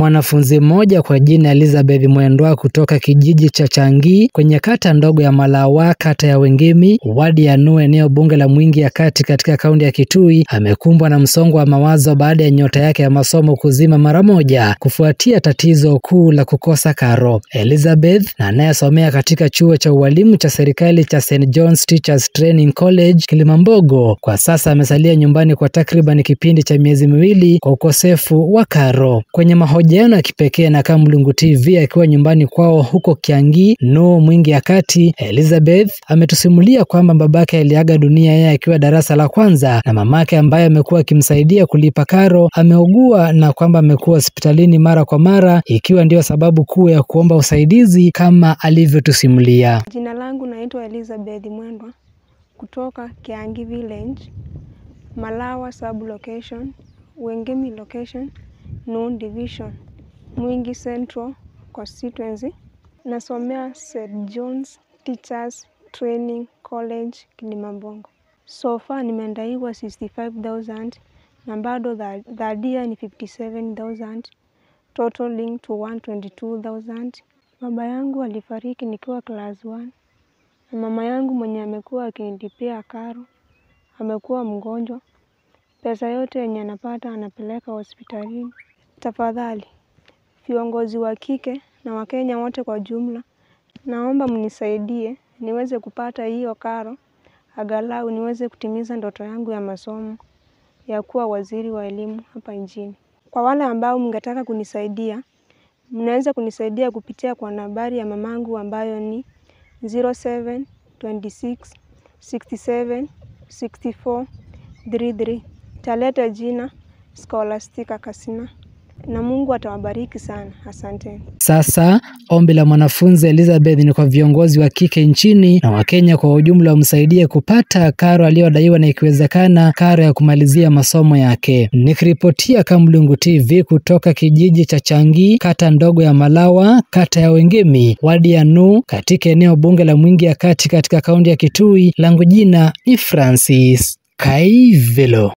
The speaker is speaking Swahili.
Mwanafunzi mmoja kwa jina Elizabeth Mwendwa kutoka kijiji cha Changi kwenye kata ndogo ya Malawa, kata ya Wengemi, wadi ya Nuu, eneo bunge la Mwingi ya Kati katika kaunti ya Kitui, amekumbwa na msongo wa mawazo baada ya nyota yake ya masomo kuzima mara moja kufuatia tatizo kuu la kukosa karo. Elizabeth, na anayesomea katika chuo cha ualimu cha serikali cha St. John's Teachers Training College Kilimambogo, kwa sasa amesalia nyumbani kwa takriban kipindi cha miezi miwili kwa ukosefu wa karo. Kwenye mahojiano ya kipekee na Kamulungu TV akiwa nyumbani kwao huko Kiangi, Nuu, Mwingi ya Kati, Elizabeth ametusimulia kwamba babake aliaga dunia yeye akiwa darasa la kwanza na mamake ambaye amekuwa akimsaidia kulipa karo ameugua na kwamba amekuwa hospitalini mara kwa mara, ikiwa ndio sababu kuu ya kuomba usaidizi kama alivyotusimulia. Jina langu naitwa Elizabeth Mwendwa kutoka Kiangi Village, Malawa sub location, Wengemi location, Nuu division, Mwingi Central constituency. Nasomea St. John's Teachers Training College Kilimambogo. So far nimendaiwa 65,000 na bado third year ni 57,000, totaling to 122,000. Baba yangu alifariki nikiwa class 1 na mama yangu mwenye amekuwa akinilipia karo amekuwa mgonjwa. Pesa yote yenye anapata anapeleka hospitalini. Tafadhali viongozi wa kike na Wakenya wote kwa jumla, naomba mnisaidie niweze kupata hiyo karo, angalau niweze kutimiza ndoto yangu ya masomo ya kuwa waziri wa elimu hapa nchini. Kwa wale ambao mngetaka kunisaidia, mnaweza kunisaidia kupitia kwa nambari ya mamangu ambayo ni 0726 67 64 33. Taleta jina Scholastica Kasina na Mungu atawabariki sana. Asante. Sasa ombi la mwanafunzi Elizabeth ni kwa viongozi wa kike nchini na Wakenya kwa ujumla wamsaidie kupata karo aliyodaiwa na ikiwezekana karo ya kumalizia masomo yake. Nikiripotia Kamulungu TV kutoka kijiji cha Changi, kata ndogo ya Malawa, kata ya Wengemi, wadi ya Nuu, katika eneo bunge la Mwingi ya Kati katika kaunti ya Kitui. Langu jina ni Francis Kaivelo.